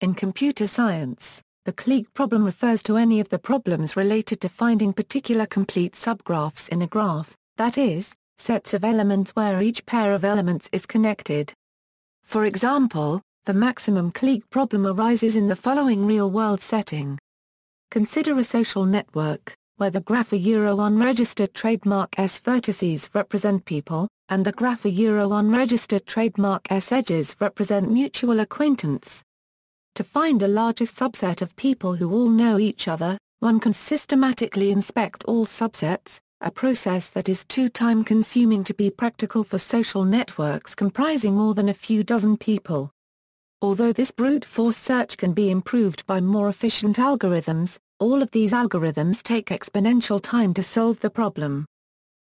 In computer science, the Clique problem refers to any of the problems related to finding particular complete subgraphs in a graph, that is, sets of elements where each pair of elements is connected. For example, the maximum Clique problem arises in the following real-world setting. Consider a social network, where the graph unregistered trademark S vertices represent people, and the graph unregistered trademark S edges represent mutual acquaintance. To find a largest subset of people who all know each other, one can systematically inspect all subsets, a process that is too time-consuming to be practical for social networks comprising more than a few dozen people. Although this brute force search can be improved by more efficient algorithms, all of these algorithms take exponential time to solve the problem.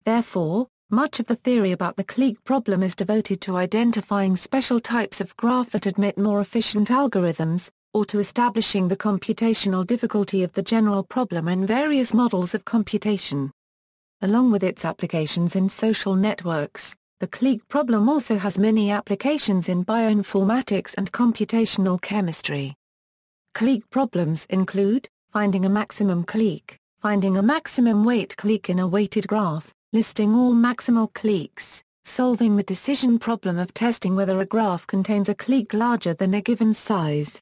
Therefore, much of the theory about the Clique problem is devoted to identifying special types of graph that admit more efficient algorithms, or to establishing the computational difficulty of the general problem in various models of computation. Along with its applications in social networks, the Clique problem also has many applications in bioinformatics and computational chemistry. Clique problems include finding a maximum clique, finding a maximum weight clique in a weighted graph, listing all maximal cliques, solving the decision problem of testing whether a graph contains a clique larger than a given size.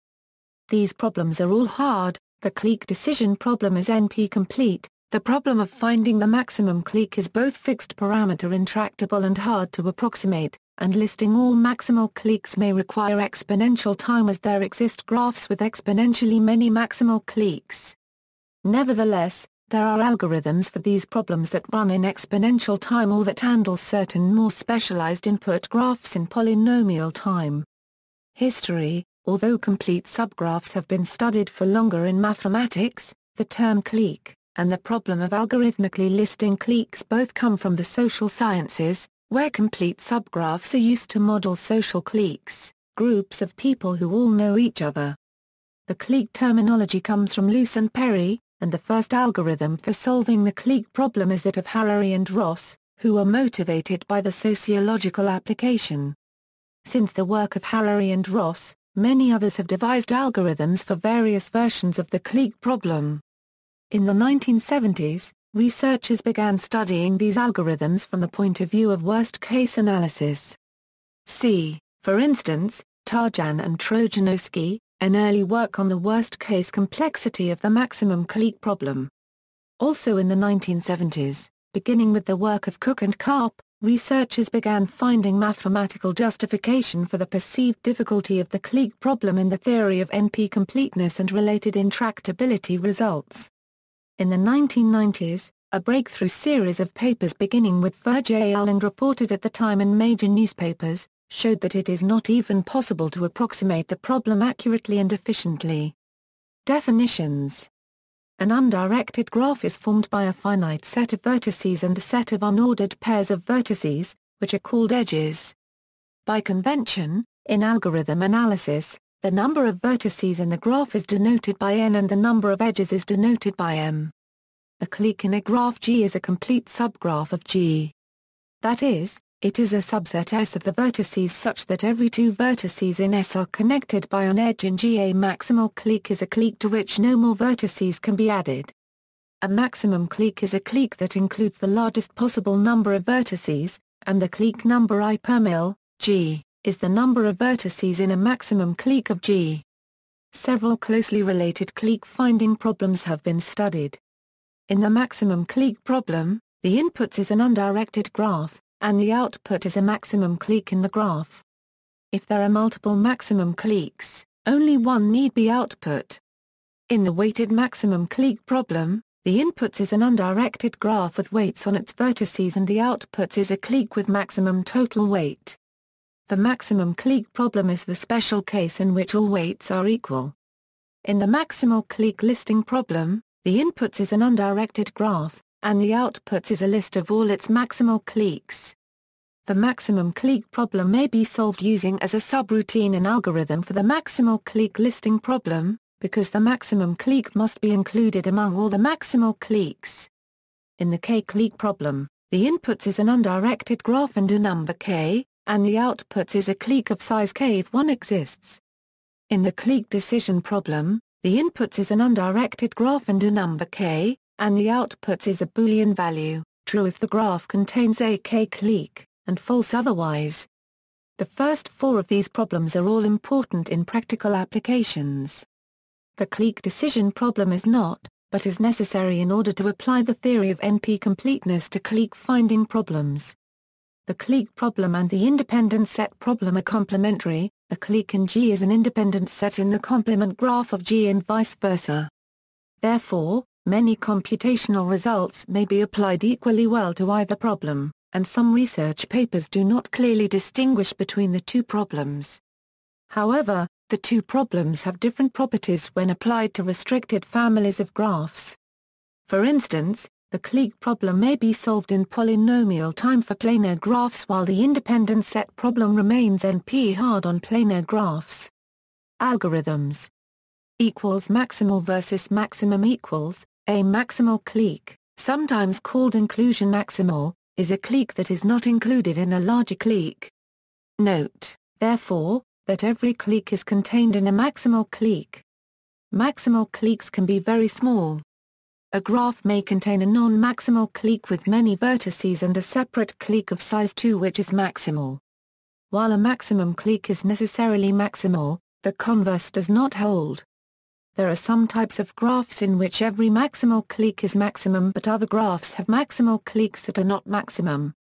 These problems are all hard. The clique decision problem is NP-complete. The problem of finding the maximum clique is both fixed parameter intractable and hard to approximate, and listing all maximal cliques may require exponential time as there exist graphs with exponentially many maximal cliques. Nevertheless, there are algorithms for these problems that run in exponential time or that handle certain more specialized input graphs in polynomial time. History. Although complete subgraphs have been studied for longer in mathematics, the term clique and the problem of algorithmically listing cliques both come from the social sciences, where complete subgraphs are used to model social cliques, groups of people who all know each other. The clique terminology comes from Luce and Perry, and the first algorithm for solving the clique problem is that of Harary and Ross, who are motivated by the sociological application. Since the work of Harary and Ross, many others have devised algorithms for various versions of the clique problem. In the 1970s, researchers began studying these algorithms from the point of view of worst-case analysis. See, for instance, Tarjan and Trojanowski, an early work on the worst-case complexity of the maximum clique problem. Also in the 1970s, beginning with the work of Cook and Karp, researchers began finding mathematical justification for the perceived difficulty of the clique problem in the theory of NP-completeness and related intractability results. In the 1990s, a breakthrough series of papers beginning with Verge al. And reported at the time in major newspapers, showed that it is not even possible to approximate the problem accurately and efficiently. Definitions. An undirected graph is formed by a finite set of vertices and a set of unordered pairs of vertices, which are called edges. By convention, in algorithm analysis, the number of vertices in the graph is denoted by n and the number of edges is denoted by m. A clique in a graph G is a complete subgraph of G. That is, it is a subset S of the vertices such that every two vertices in S are connected by an edge in G. A maximal clique is a clique to which no more vertices can be added. A maximum clique is a clique that includes the largest possible number of vertices, and the clique number I per mil, G, is the number of vertices in a maximum clique of G. Several closely related clique finding problems have been studied. In the maximum clique problem, the input is an undirected graph, and the output is a maximum clique in the graph. If there are multiple maximum cliques, only one need be output. In the weighted maximum clique problem, the input is an undirected graph with weights on its vertices and the output is a clique with maximum total weight. The maximum clique problem is the special case in which all weights are equal. In the maximal clique listing problem, the inputs is an undirected graph, and the outputs is a list of all its maximal cliques. The maximum clique problem may be solved using as a subroutine an algorithm for the maximal clique listing problem, because the maximum clique must be included among all the maximal cliques. In the k-clique problem, the inputs is an undirected graph and a number k, and the outputs is a clique of size k if one exists. In the Clique decision problem, the inputs is an undirected graph and a number k, and the outputs is a Boolean value, true if the graph contains a k-clique, and false otherwise. The first four of these problems are all important in practical applications. The Clique decision problem is not, but is necessary in order to apply the theory of NP completeness to Clique finding problems. The Clique problem and the independent set problem are complementary. A clique in G is an independent set in the complement graph of G and vice versa. Therefore, many computational results may be applied equally well to either problem, and some research papers do not clearly distinguish between the two problems. However, the two problems have different properties when applied to restricted families of graphs. For instance, the Clique problem may be solved in polynomial time for planar graphs while the independent set problem remains NP-hard on planar graphs. Algorithms Maximal versus maximum equals, a maximal clique, sometimes called inclusion maximal, is a clique that is not included in a larger clique. Note, therefore, that every clique is contained in a maximal clique. Maximal cliques can be very small. A graph may contain a non-maximal clique with many vertices and a separate clique of size 2 which is maximal. While a maximum clique is necessarily maximal, the converse does not hold. There are some types of graphs in which every maximal clique is maximum but other graphs have maximal cliques that are not maximum.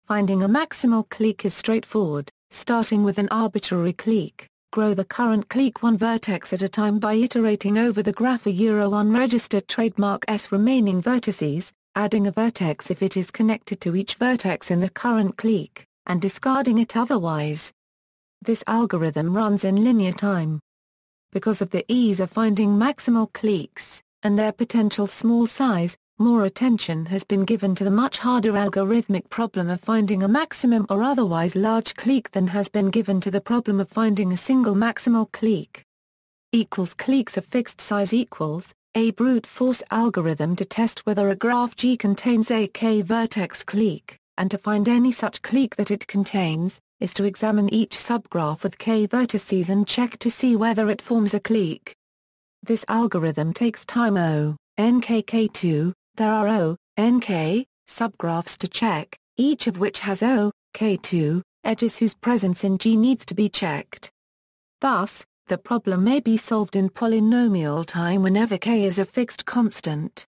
Finding a maximal clique is straightforward, starting with an arbitrary clique. Grow the current clique one vertex at a time by iterating over the graph unregistered trademark S remaining vertices, adding a vertex if it is connected to each vertex in the current clique, and discarding it otherwise. This algorithm runs in linear time. Because of the ease of finding maximal cliques, and their potential small size, more attention has been given to the much harder algorithmic problem of finding a maximum or otherwise large clique than has been given to the problem of finding a single maximal clique. Cliques of fixed size equals, a brute force algorithm to test whether a graph G contains a k-vertex clique, and to find any such clique that it contains, is to examine each subgraph with k vertices and check to see whether it forms a clique. This algorithm takes time O, nkk2, there are O, nk, subgraphs to check, each of which has O, k2, edges whose presence in G needs to be checked. Thus, the problem may be solved in polynomial time whenever k is a fixed constant.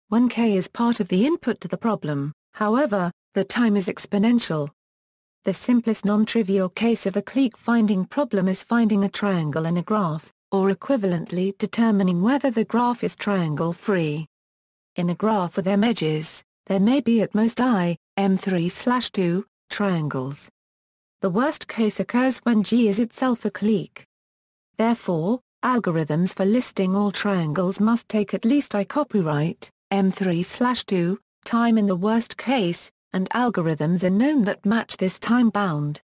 When k is part of the input to the problem, however, the time is exponential. The simplest non-trivial case of a clique finding problem is finding a triangle in a graph, or equivalently determining whether the graph is triangle-free. In a graph with m edges, there may be at most m3/2, triangles. The worst case occurs when G is itself a clique. Therefore, algorithms for listing all triangles must take at least copyright, m3/2, time in the worst case, and algorithms are known that match this time bound.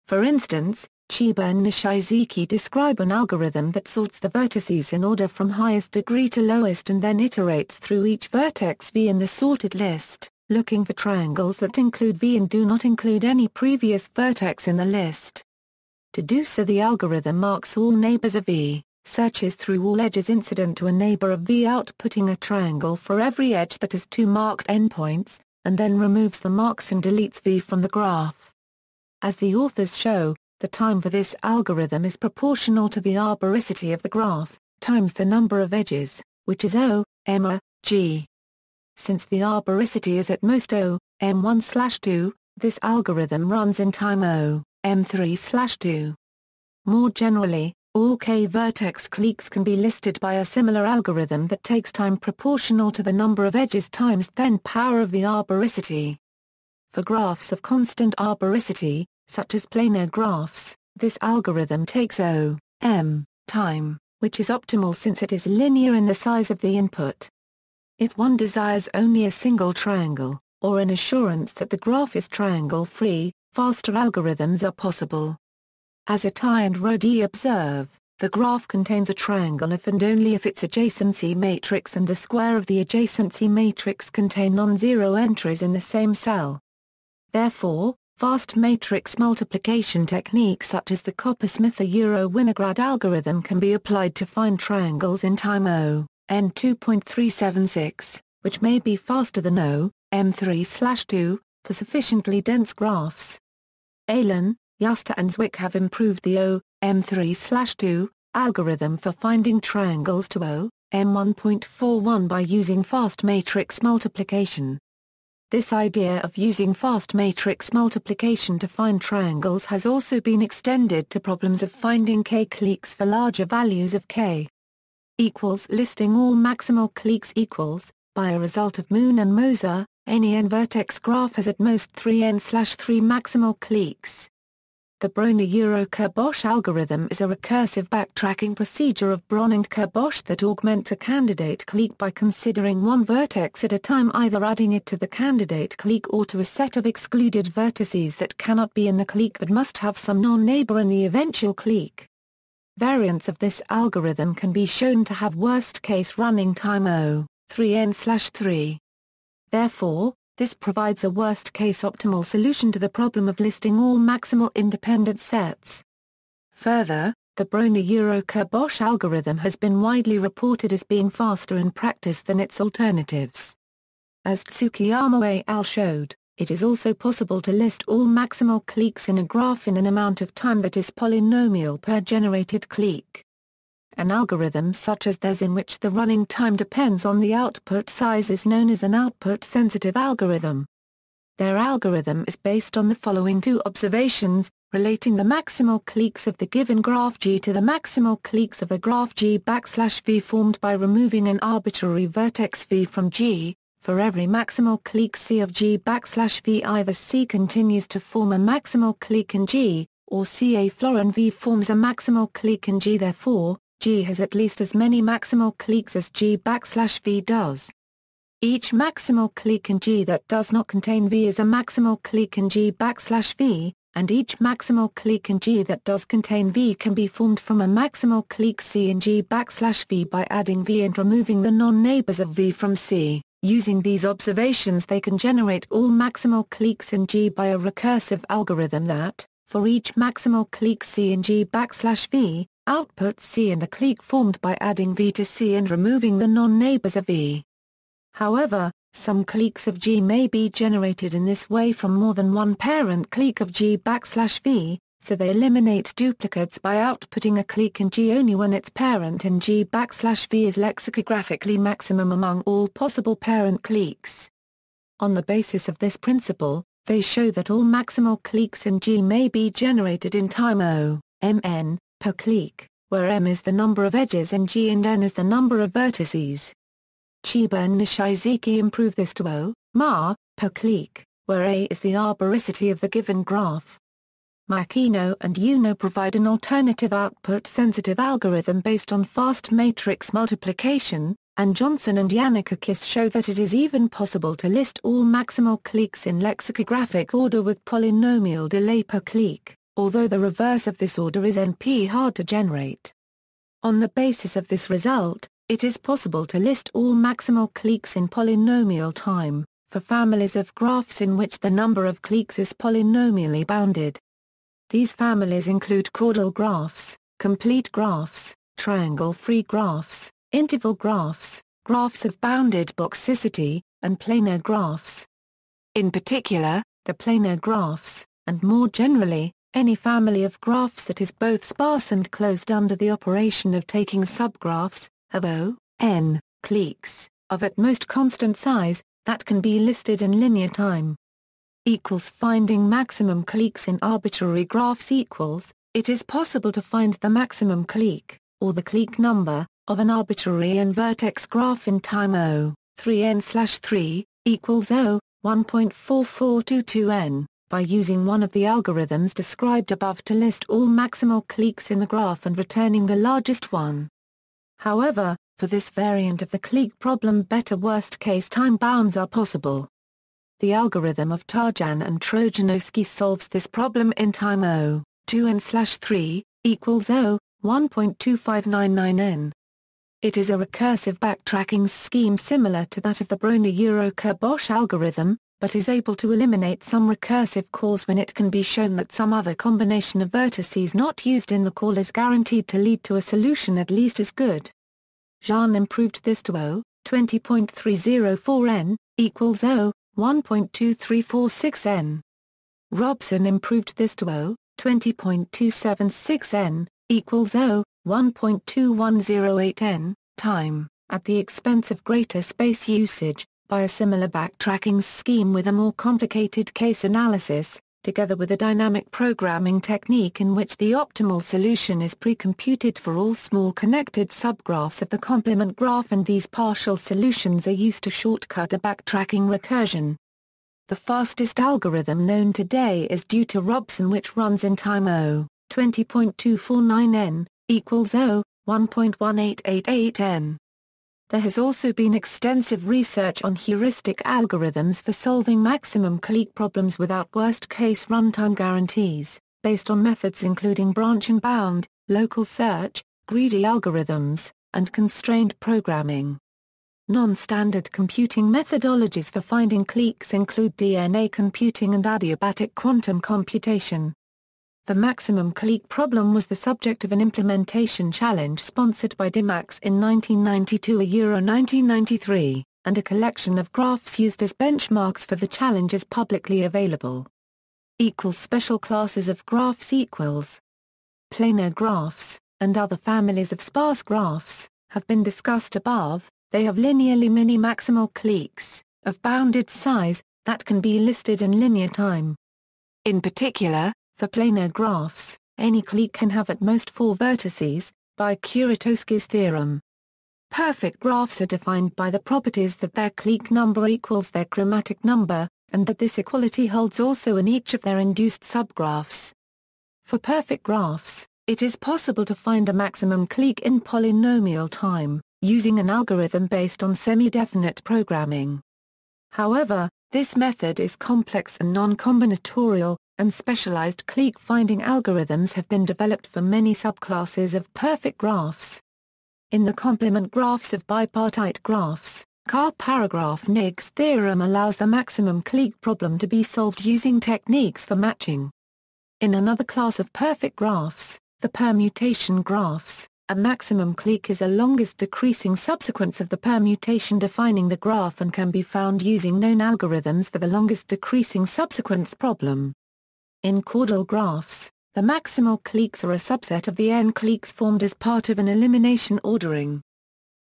For instance, Chiba and Nishizaki describe an algorithm that sorts the vertices in order from highest degree to lowest and then iterates through each vertex V in the sorted list, looking for triangles that include V and do not include any previous vertex in the list. To do so, the algorithm marks all neighbors of V, searches through all edges incident to a neighbor of V, outputting a triangle for every edge that has 2 marked endpoints, and then removes the marks and deletes V from the graph. As the authors show, the time for this algorithm is proportional to the arboricity of the graph, times the number of edges, which is O, m, G. Since the arboricity is at most O, m1/2, this algorithm runs in time O, m3/2. More generally, all k-vertex cliques can be listed by a similar algorithm that takes time proportional to the number of edges times 10 power of the arboricity. For graphs of constant arboricity, such as planar graphs, this algorithm takes O, m, time, which is optimal since it is linear in the size of the input. If one desires only a single triangle, or an assurance that the graph is triangle-free, faster algorithms are possible. As Atai and Rodi observe, the graph contains a triangle if and only if its adjacency matrix and the square of the adjacency matrix contain non-zero entries in the same cell. Therefore, Fast matrix multiplication techniques such as the Coppersmith-Winograd algorithm can be applied to find triangles in time O, n 2.376, which may be faster than O, m3/2, for sufficiently dense graphs. Allen, Juster and Zwick have improved the O, m3/2, algorithm for finding triangles to O, m1.41 by using fast matrix multiplication. This idea of using fast matrix multiplication to find triangles has also been extended to problems of finding k-cliques for larger values of k. Listing all maximal cliques equals, by a result of Moon and Moser, any n-vertex graph has at most 3n/3 maximal cliques. The Broner-Kerbosch algorithm is a recursive backtracking procedure of Bron and Kerbosch that augments a candidate clique by considering one vertex at a time, either adding it to the candidate clique or to a set of excluded vertices that cannot be in the clique but must have some non-neighbor in the eventual clique. Variants of this algorithm can be shown to have worst-case running time O, 3n/3. Therefore, this provides a worst-case optimal solution to the problem of listing all maximal independent sets. Further, the Broner-Kerbosch algorithm has been widely reported as being faster in practice than its alternatives. As Tsukiyama et al. Showed, it is also possible to list all maximal cliques in a graph in an amount of time that is polynomial per generated clique. An algorithm such as theirs in which the running time depends on the output size is known as an output-sensitive algorithm. Their algorithm is based on the following two observations, relating the maximal cliques of the given graph G to the maximal cliques of a graph G\V formed by removing an arbitrary vertex V from G. For every maximal clique C of G\V, either C continues to form a maximal clique in G, or CA florin V forms a maximal clique in G. Therefore, G has at least as many maximal cliques as G\V does. Each maximal clique in G that does not contain V is a maximal clique in G\V, and each maximal clique in G that does contain V can be formed from a maximal clique C in G\V by adding V and removing the non-neighbors of V from C. Using these observations, they can generate all maximal cliques in G by a recursive algorithm that, for each maximal clique C in G\V, outputs C in the clique formed by adding V to C and removing the non-neighbors of V. However, some cliques of G may be generated in this way from more than one parent clique of G\V, so they eliminate duplicates by outputting a clique in G only when its parent in G\V is lexicographically maximum among all possible parent cliques. On the basis of this principle, they show that all maximal cliques in G may be generated in time O, mn, per clique, where m is the number of edges in G and n is the number of vertices. Chiba and Nishizuki improve this to O, ma, per clique, where A is the arboricity of the given graph. Makino and Uno provide an alternative output-sensitive algorithm based on fast matrix multiplication, and Johnson and Yannakakis show that it is even possible to list all maximal cliques in lexicographic order with polynomial delay per clique, although the reverse of this order is NP hard to generate. On the basis of this result, it is possible to list all maximal cliques in polynomial time, for families of graphs in which the number of cliques is polynomially bounded. These families include chordal graphs, complete graphs, triangle-free graphs, interval graphs, graphs of bounded boxicity, and planar graphs. In particular, the planar graphs, and more generally, any family of graphs that is both sparse and closed under the operation of taking subgraphs, have O, n, cliques, of at most constant size, that can be listed in linear time. Finding maximum cliques in arbitrary graphs equals, it is possible to find the maximum clique, or the clique number, of an arbitrary n-vertex graph in time O, 3n/3, equals O, 1.4422n. By using one of the algorithms described above to list all maximal cliques in the graph and returning the largest one. However, for this variant of the clique problem, better worst-case time bounds are possible. The algorithm of Tarjan and Trojanowski solves this problem in time O, 2n/3, equals O, 1.2599n. It is a recursive backtracking scheme similar to that of the Broner-Kerbosch algorithm, but is able to eliminate some recursive calls when it can be shown that some other combination of vertices not used in the call is guaranteed to lead to a solution at least as good. Jean improved this to O20.304n equals O1.2346n. Robson improved this to O20.276n equals O1.2108n time, at the expense of greater space usage, by a similar backtracking scheme with a more complicated case analysis, together with a dynamic programming technique in which the optimal solution is pre-computed for all small connected subgraphs of the complement graph, and these partial solutions are used to shortcut the backtracking recursion. The fastest algorithm known today is due to Robson, which runs in time O20.249n equals O1.1888n. There has also been extensive research on heuristic algorithms for solving maximum clique problems without worst-case runtime guarantees, based on methods including branch and bound, local search, greedy algorithms, and constrained programming. Non-standard computing methodologies for finding cliques include DNA computing and adiabatic quantum computation. The maximum clique problem was the subject of an implementation challenge sponsored by DMAX in 1992 1993, and a collection of graphs used as benchmarks for the challenge is publicly available. Special classes of graphs equals planar graphs, and other families of sparse graphs, have been discussed above. They have linearly many maximal cliques, of bounded size, that can be listed in linear time. In particular, for planar graphs, any clique can have at most 4 vertices, by Kuratowski's theorem. Perfect graphs are defined by the properties that their clique number equals their chromatic number, and that this equality holds also in each of their induced subgraphs. For perfect graphs, it is possible to find a maximum clique in polynomial time, using an algorithm based on semi-definite programming. However, this method is complex and non-combinatorial, and specialized clique-finding algorithms have been developed for many subclasses of perfect graphs. In the complement graphs of bipartite graphs, Karl-Paragraph-Nig's theorem allows the maximum clique problem to be solved using techniques for matching. In another class of perfect graphs, the permutation graphs, a maximum clique is a longest decreasing subsequence of the permutation defining the graph and can be found using known algorithms for the longest decreasing subsequence problem. In caudal graphs, the maximal cliques are a subset of the n cliques formed as part of an elimination ordering.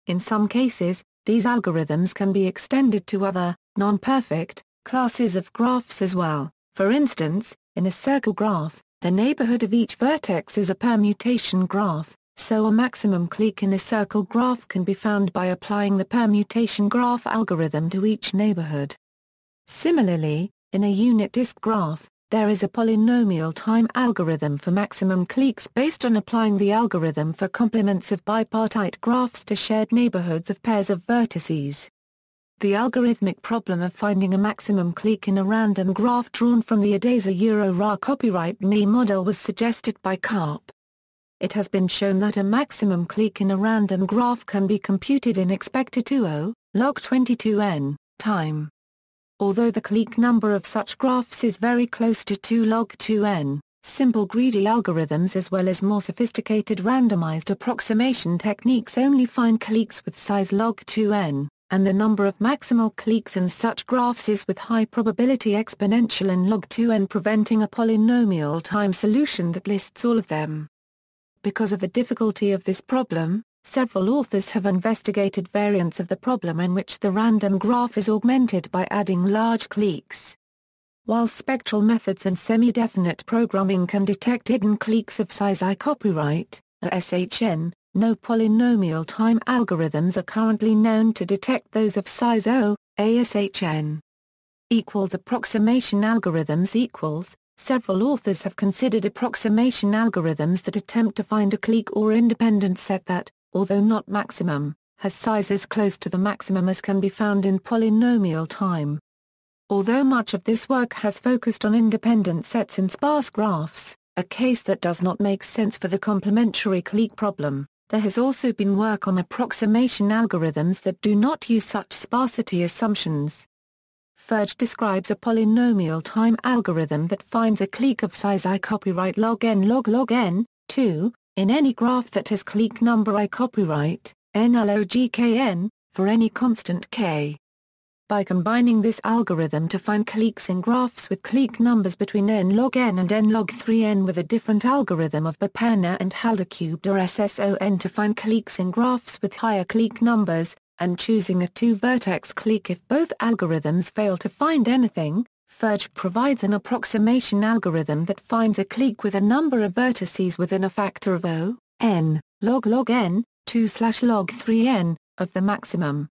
In some cases, these algorithms can be extended to other, non-perfect, classes of graphs as well. For instance, in a circle graph, the neighborhood of each vertex is a permutation graph, so a maximum clique in a circle graph can be found by applying the permutation graph algorithm to each neighborhood. Similarly, in a unit disk graph, there is a polynomial time algorithm for maximum cliques based on applying the algorithm for complements of bipartite graphs to shared neighborhoods of pairs of vertices. The algorithmic problem of finding a maximum clique in a random graph drawn from the Adesa-Ra copyright me model was suggested by Karp. It has been shown that a maximum clique in a random graph can be computed in expected 2O, log 22n, time. Although the clique number of such graphs is very close to 2 log 2n, simple greedy algorithms as well as more sophisticated randomized approximation techniques only find cliques with size log 2n, and the number of maximal cliques in such graphs is with high probability exponential in log 2n, preventing a polynomial time solution that lists all of them. Because of the difficulty of this problem, several authors have investigated variants of the problem in which the random graph is augmented by adding large cliques. While spectral methods and semi-definite programming can detect hidden cliques of size I copyright, SHN, no polynomial time algorithms are currently known to detect those of size O, ASHN. Approximation algorithms Several authors have considered approximation algorithms that attempt to find a clique or independent set that, although not maximum, has sizes close to the maximum as can be found in polynomial time. Although much of this work has focused on independent sets in sparse graphs, a case that does not make sense for the complementary clique problem, there has also been work on approximation algorithms that do not use such sparsity assumptions. Furge describes a polynomial time algorithm that finds a clique of size I copyright log n log log n, 2, in any graph that has clique number I copyright, n log kn, for any constant k. By combining this algorithm to find cliques in graphs with clique numbers between n log n and n log 3n with a different algorithm of Perpena and Halder cubed or SSON to find cliques in graphs with higher clique numbers, and choosing a two-vertex clique if both algorithms fail to find anything, Furge provides an approximation algorithm that finds a clique with a number of vertices within a factor of O, n, log log n, 2/log 3n, of the maximum.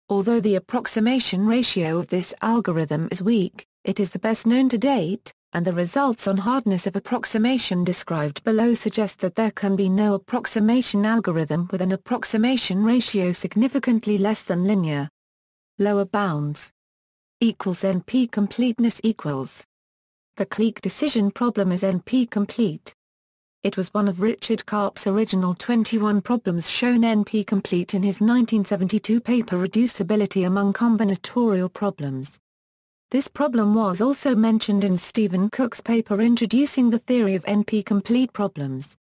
Although the approximation ratio of this algorithm is weak, it is the best known to date, and the results on hardness of approximation described below suggest that there can be no approximation algorithm with an approximation ratio significantly less than linear. Lower bounds equals NP completeness equals. The clique decision problem is NP complete. It was one of Richard Karp's original 21 problems shown NP complete in his 1972 paper Reducibility Among Combinatorial Problems. This problem was also mentioned in Stephen Cook's paper Introducing the Theory of NP Complete Problems.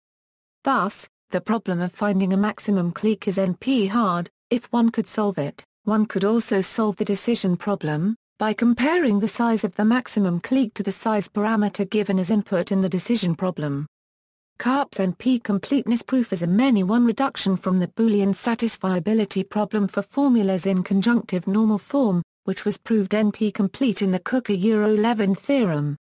Thus, the problem of finding a maximum clique is NP hard. If one could solve it, one could also solve the decision problem, by comparing the size of the maximum clique to the size parameter given as input in the decision problem. Karp's NP completeness proof is a many-one reduction from the Boolean satisfiability problem for formulas in conjunctive normal form, which was proved NP complete in the Cook-Levin theorem.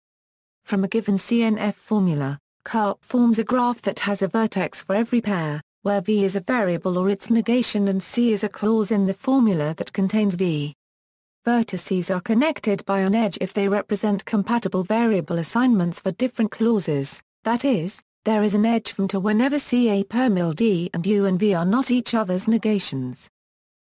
From a given CNF formula, Karp forms a graph that has a vertex for every pair, where V is a variable or its negation and C is a clause in the formula that contains V. Vertices are connected by an edge if they represent compatible variable assignments for different clauses, that is, there is an edge from to whenever CA permil D and U and V are not each other's negations.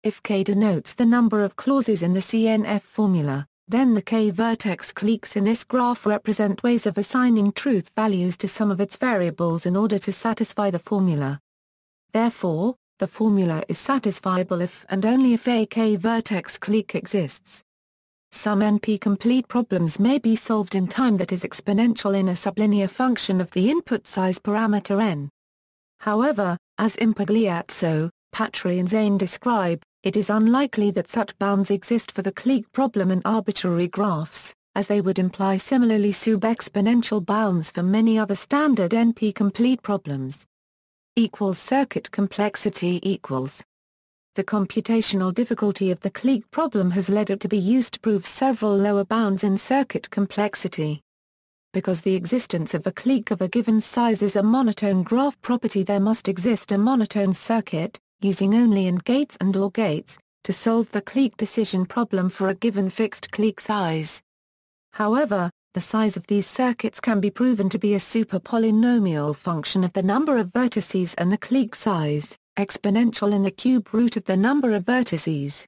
If K denotes the number of clauses in the CNF formula, then the K-vertex cliques in this graph represent ways of assigning truth values to some of its variables in order to satisfy the formula. Therefore, the formula is satisfiable if and only if a K-vertex clique exists. Some NP-complete problems may be solved in time that is exponential in a sublinear function of the input size parameter n. However, as Impagliazzo, Patry and Zane describe, it is unlikely that such bounds exist for the clique problem in arbitrary graphs, as they would imply similarly sub-exponential bounds for many other standard NP-complete problems. Circuit complexity equals. The computational difficulty of the clique problem has led it to be used to prove several lower bounds in circuit complexity. Because the existence of a clique of a given size is a monotone graph property, there must exist a monotone circuit, using only AND gates and OR gates, to solve the clique decision problem for a given fixed clique size. However, the size of these circuits can be proven to be a superpolynomial function of the number of vertices and the clique size, exponential in the cube root of the number of vertices.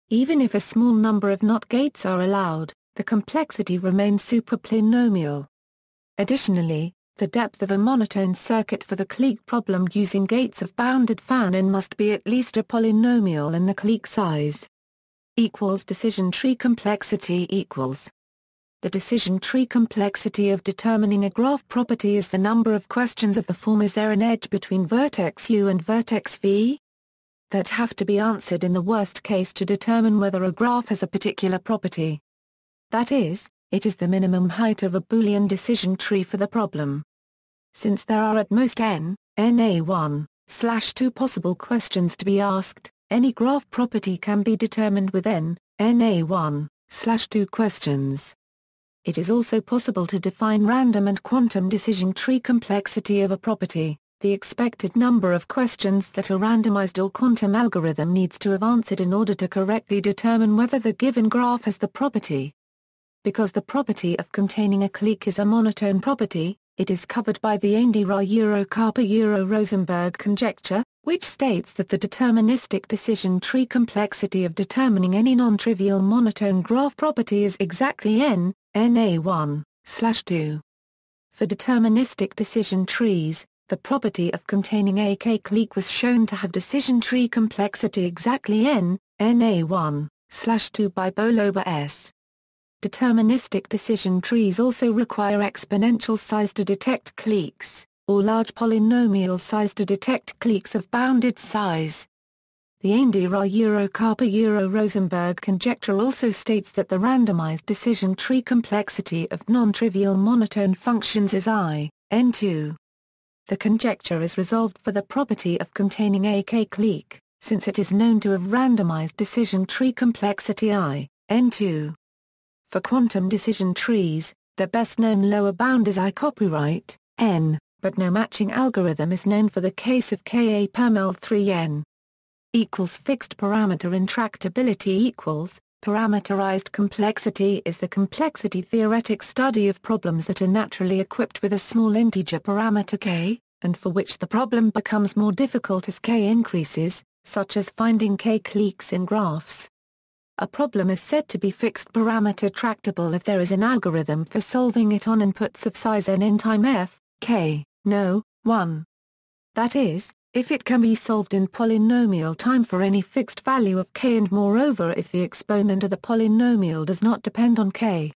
Even if a small number of NOT gates are allowed, the complexity remains superpolynomial. Additionally, the depth of a monotone circuit for the clique problem using gates of bounded Fano must be at least a polynomial in the clique size. Decision tree complexity equals. The decision tree complexity of determining a graph property is the number of questions of the form "is there an edge between vertex U and vertex V?" that have to be answered in the worst case to determine whether a graph has a particular property. That is, it is the minimum height of a Boolean decision tree for the problem. Since there are at most NA1/2 possible questions to be asked, any graph property can be determined with NA1/2 questions. It is also possible to define random and quantum decision tree complexity of a property, the expected number of questions that a randomized or quantum algorithm needs to have answered in order to correctly determine whether the given graph has the property. Because the property of containing a clique is a monotone property, it is covered by the Aindy-Ra-Karp-Rosenberg conjecture, which states that the deterministic decision tree complexity of determining any non-trivial monotone graph property is exactly NA1/2. For deterministic decision trees, the property of containing a K-clique was shown to have decision tree complexity exactly NA1/2. 2 by Boloba S. Deterministic decision trees also require exponential size to detect cliques, or large polynomial size to detect cliques of bounded size. The Aindir-Karpa-Rosenberg conjecture also states that the randomized decision tree complexity of non-trivial monotone functions is n2. The conjecture is resolved for the property of containing a k-clique, since it is known to have randomized decision tree complexity n2. For quantum decision trees, the best-known lower bound is I copyright n, but no matching algorithm is known for the case of Ka perm L3n. Fixed parameter intractability equals, parameterized complexity is the complexity theoretic study of problems that are naturally equipped with a small integer parameter k, and for which the problem becomes more difficult as k increases, such as finding k-cliques in graphs. A problem is said to be fixed parameter tractable if there is an algorithm for solving it on inputs of size n in time f, k, no, 1. That is, if it can be solved in polynomial time for any fixed value of k and moreover if the exponent of the polynomial does not depend on k.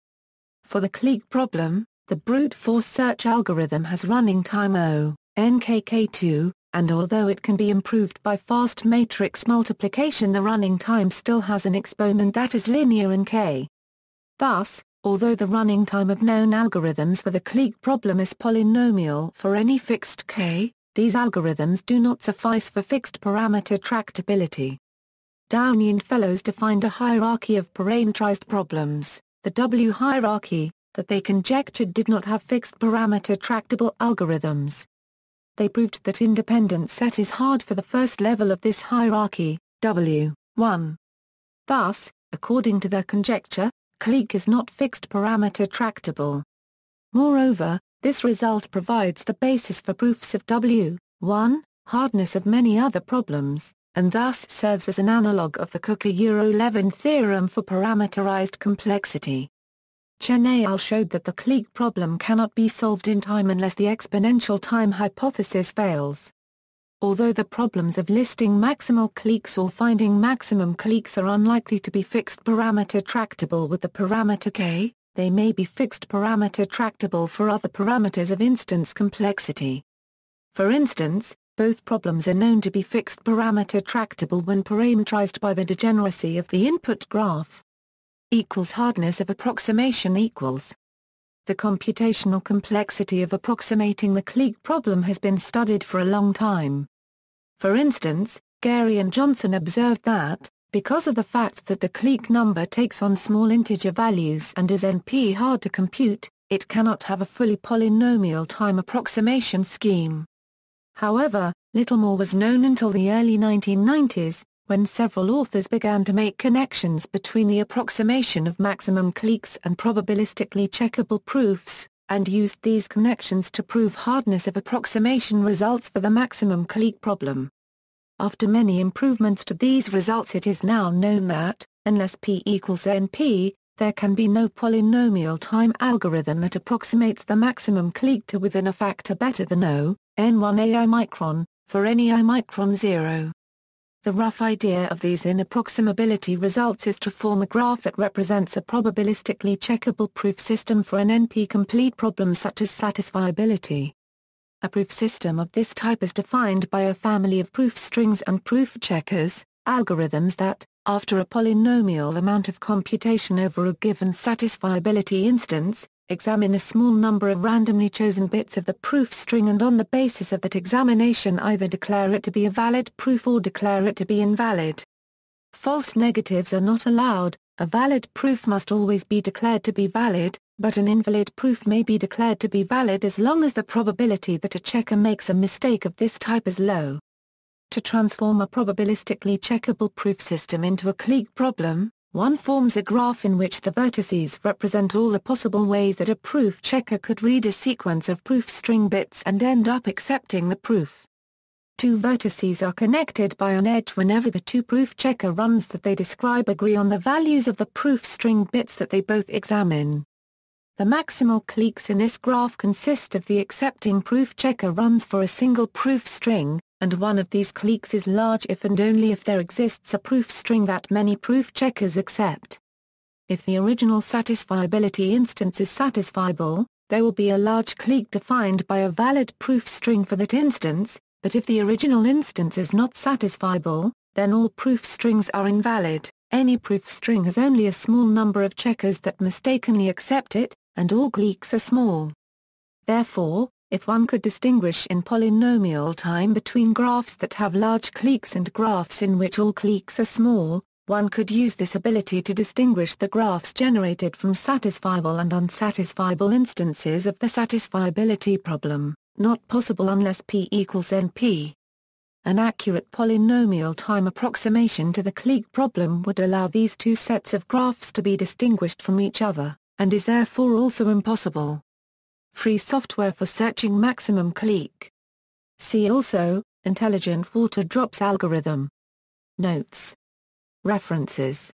For the clique problem, the brute force search algorithm has running time O(n)kk2, and although it can be improved by fast matrix multiplication, the running time still has an exponent that is linear in k. Thus, although the running time of known algorithms for the clique problem is polynomial for any fixed k, these algorithms do not suffice for fixed parameter tractability. Downey and Fellows defined a hierarchy of parameterized problems, the W hierarchy, that they conjectured did not have fixed parameter tractable algorithms. They proved that independent set is hard for the first level of this hierarchy, W1. Thus, according to their conjecture, clique is not fixed parameter tractable. Moreover, this result provides the basis for proofs of W1 hardness of many other problems, and thus serves as an analog of the Cooke-Levin theorem for parameterized complexity. Chen al. showed that the clique problem cannot be solved in time unless the exponential time hypothesis fails. Although the problems of listing maximal cliques or finding maximum cliques are unlikely to be fixed parameter tractable with the parameter k, they may be fixed parameter tractable for other parameters of instance complexity. For instance, both problems are known to be fixed parameter tractable when parametrized by the degeneracy of the input graph. Hardness of approximation equals. The computational complexity of approximating the clique problem has been studied for a long time. For instance, Gary and Johnson observed that, because of the fact that the clique number takes on small integer values and is NP hard to compute, it cannot have a fully polynomial time approximation scheme. However, little more was known until the early 1990s, when several authors began to make connections between the approximation of maximum cliques and probabilistically checkable proofs, and used these connections to prove hardness of approximation results for the maximum clique problem. After many improvements to these results, it is now known that, unless p equals np, there can be no polynomial time algorithm that approximates the maximum clique to within a factor better than n1 ai micron, for any I micron 0. The rough idea of these inapproximability results is to form a graph that represents a probabilistically checkable proof system for an NP-complete problem such as satisfiability. A proof system of this type is defined by a family of proof strings and proof checkers, algorithms that, after a polynomial amount of computation over a given satisfiability instance, examine a small number of randomly chosen bits of the proof string and on the basis of that examination either declare it to be a valid proof or declare it to be invalid. False negatives are not allowed. A valid proof must always be declared to be valid, but an invalid proof may be declared to be valid as long as the probability that a checker makes a mistake of this type is low. To transform a probabilistically checkable proof system into a clique problem, one forms a graph in which the vertices represent all the possible ways that a proof checker could read a sequence of proof string bits and end up accepting the proof. Two vertices are connected by an edge whenever the two proof checker runs that they describe agree on the values of the proof string bits that they both examine. The maximal cliques in this graph consist of the accepting proof checker runs for a single proof string, and one of these cliques is large if and only if there exists a proof string that many proof checkers accept. If the original satisfiability instance is satisfiable, there will be a large clique defined by a valid proof string for that instance, but if the original instance is not satisfiable, then all proof strings are invalid. Any proof string has only a small number of checkers that mistakenly accept it, and all cliques are small. Therefore, if one could distinguish in polynomial time between graphs that have large cliques and graphs in which all cliques are small, one could use this ability to distinguish the graphs generated from satisfiable and unsatisfiable instances of the satisfiability problem, not possible unless P equals NP. An accurate polynomial time approximation to the clique problem would allow these two sets of graphs to be distinguished from each other, and is therefore also impossible. Free software for searching maximum clique. See also, intelligent water drops algorithm. Notes. References.